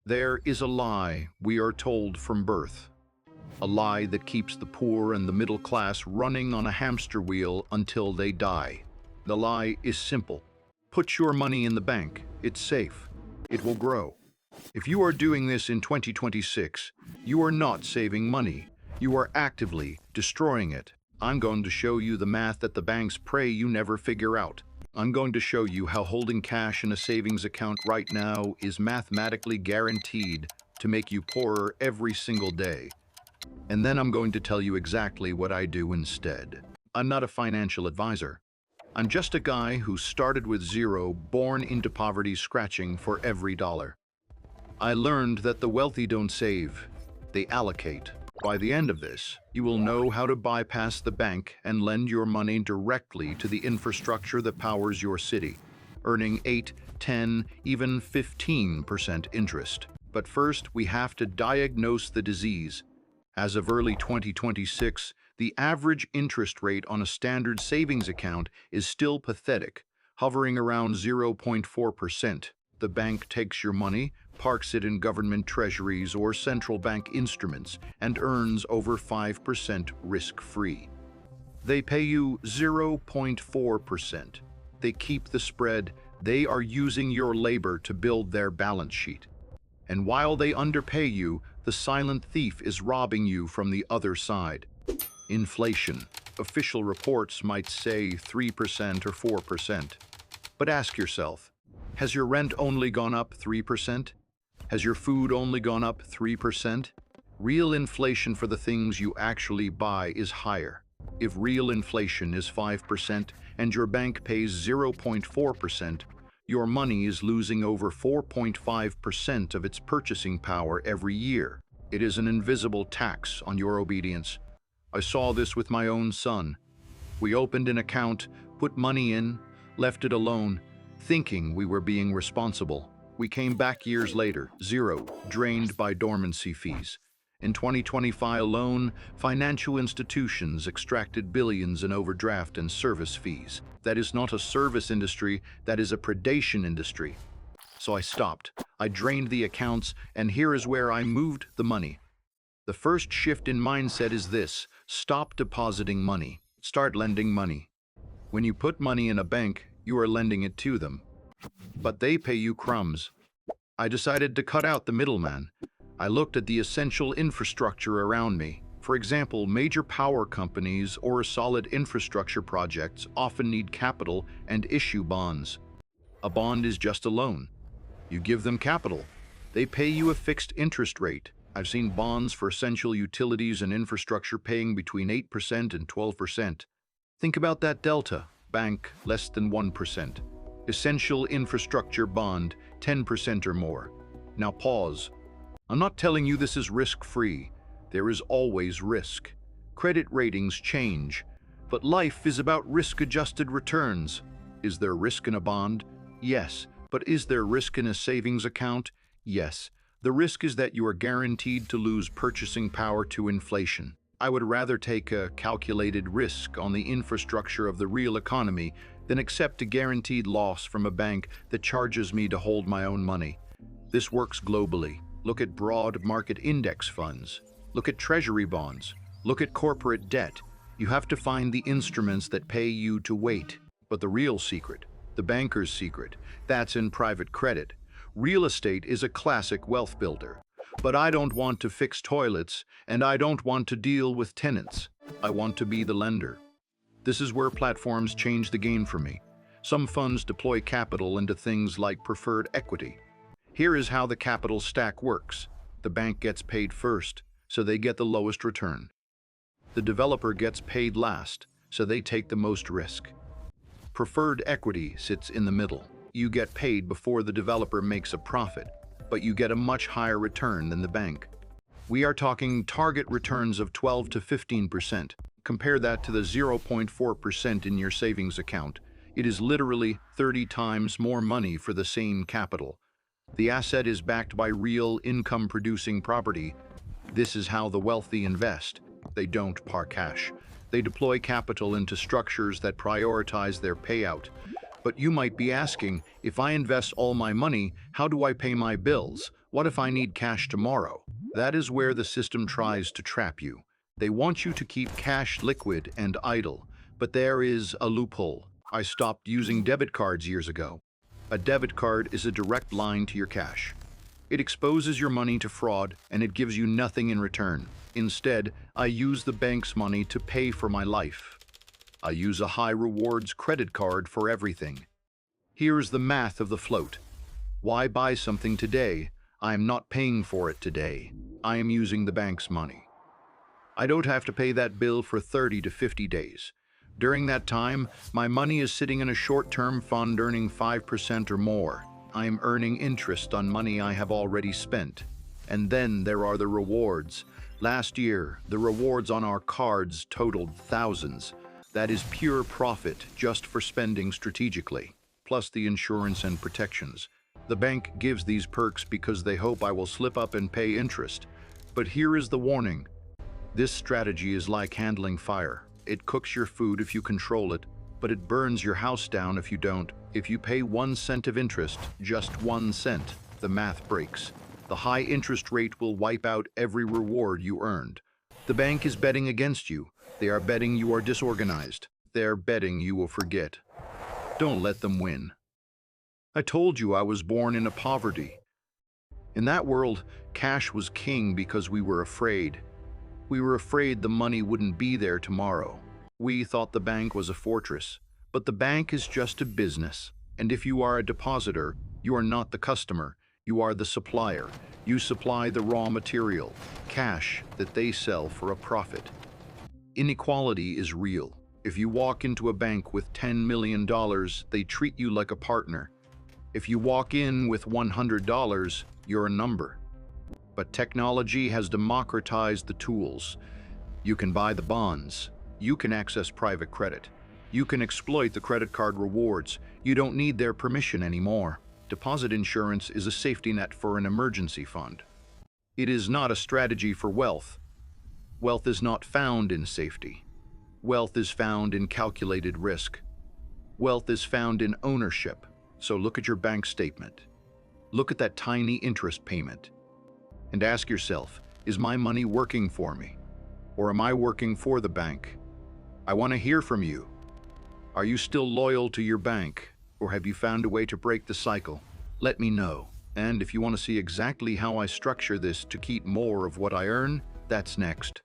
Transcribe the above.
There is a lie we are told from birth, a lie that keeps the poor and the middle class running on a hamster wheel until they die. The lie is simple. Put your money in the bank. It's safe. It will grow. If you are doing this in 2026, you are not saving money. You are actively destroying it. I'm going to show you the math that the banks pray you never figure out. I'm going to show you how holding cash in a savings account right now is mathematically guaranteed to make you poorer every single day. And then I'm going to tell you exactly what I do instead. I'm not a financial advisor. I'm just a guy who started with zero, born into poverty, scratching for every dollar. I learned that the wealthy don't save, they allocate. By the end of this, you will know how to bypass the bank and lend your money directly to the infrastructure that powers your city, earning 8, 10, even 15% interest. But first, we have to diagnose the disease. As of early 2026, the average interest rate on a standard savings account is still pathetic, hovering around 0.4%. The bank takes your money, parks it in government treasuries or central bank instruments, and earns over 5% risk-free. They pay you 0.4%. They keep the spread. They are using your labor to build their balance sheet. And while they underpay you, the silent thief is robbing you from the other side. Inflation. Official reports might say 3% or 4%. But ask yourself, has your rent only gone up 3%? Has your food only gone up 3%? Real inflation for the things you actually buy is higher. If real inflation is 5% and your bank pays 0.4%, your money is losing over 4.5% of its purchasing power every year. It is an invisible tax on your obedience. I saw this with my own son. We opened an account, put money in, left it alone, thinking we were being responsible. We came back years later, zero, drained by dormancy fees. In 2025 alone, financial institutions extracted billions in overdraft and service fees. That is not a service industry, that is a predation industry. So I stopped. I drained the accounts, and here is where I moved the money. The first shift in mindset is this: stop depositing money. Start lending money. When you put money in a bank, you are lending it to them. But they pay you crumbs. I decided to cut out the middleman. I looked at the essential infrastructure around me. For example, major power companies or solid infrastructure projects often need capital and issue bonds. A bond is just a loan. You give them capital. They pay you a fixed interest rate. I've seen bonds for essential utilities and infrastructure paying between 8% and 12%. Think about that delta. Bank, less than 1%. Essential infrastructure bond, 10% or more. Now pause. I'm not telling you this is risk-free. There is always risk. Credit ratings change. But life is about risk-adjusted returns. Is there risk in a bond? Yes. But is there risk in a savings account? Yes. The risk is that you are guaranteed to lose purchasing power to inflation. I would rather take a calculated risk on the infrastructure of the real economy than accept a guaranteed loss from a bank that charges me to hold my own money. This works globally. Look at broad market index funds. Look at treasury bonds. Look at corporate debt. You have to find the instruments that pay you to wait. But the real secret, the banker's secret, that's in private credit. Real estate is a classic wealth builder. But I don't want to fix toilets, and I don't want to deal with tenants. I want to be the lender. This is where platforms change the game for me. Some funds deploy capital into things like preferred equity. Here is how the capital stack works. The bank gets paid first, so they get the lowest return. The developer gets paid last, so they take the most risk. Preferred equity sits in the middle. You get paid before the developer makes a profit, but you get a much higher return than the bank. We are talking target returns of 12 to 15%. Compare that to the 0.4% in your savings account. It is literally 30 times more money for the same capital. The asset is backed by real income-producing property. This is how the wealthy invest. They don't park cash. They deploy capital into structures that prioritize their payout. But you might be asking, if I invest all my money, how do I pay my bills? What if I need cash tomorrow? That is where the system tries to trap you. They want you to keep cash liquid and idle, but there is a loophole. I stopped using debit cards years ago. A debit card is a direct line to your cash. It exposes your money to fraud and it gives you nothing in return. Instead, I use the bank's money to pay for my life. I use a high rewards credit card for everything. Here's the math of the float. Why buy something today? I am not paying for it today. I am using the bank's money. I don't have to pay that bill for 30 to 50 days. During that time, my money is sitting in a short-term fund earning 5% or more. I am earning interest on money I have already spent. And then there are the rewards. Last year, the rewards on our cards totaled thousands. That is pure profit just for spending strategically, plus the insurance and protections. The bank gives these perks because they hope I will slip up and pay interest. But here is the warning. This strategy is like handling fire. It cooks your food if you control it, but it burns your house down if you don't. If you pay 1 cent of interest, just 1 cent, the math breaks. The high interest rate will wipe out every reward you earned. The bank is betting against you. They are betting you are disorganized. They are betting you will forget. Don't let them win. I told you I was born into poverty. In that world, cash was king because we were afraid. We were afraid the money wouldn't be there tomorrow. We thought the bank was a fortress, but the bank is just a business. And if you are a depositor, you are not the customer, you are the supplier. You supply the raw material, cash, that they sell for a profit. Inequality is real. If you walk into a bank with $10 million, they treat you like a partner. If you walk in with $100, you're a number. But technology has democratized the tools. You can buy the bonds. You can access private credit. You can exploit the credit card rewards. You don't need their permission anymore. Deposit insurance is a safety net for an emergency fund. It is not a strategy for wealth. Wealth is not found in safety. Wealth is found in calculated risk. Wealth is found in ownership. So look at your bank statement. Look at that tiny interest payment. And ask yourself, is my money working for me? Or am I working for the bank? I want to hear from you. Are you still loyal to your bank? Or have you found a way to break the cycle? Let me know. And if you want to see exactly how I structure this to keep more of what I earn, that's next.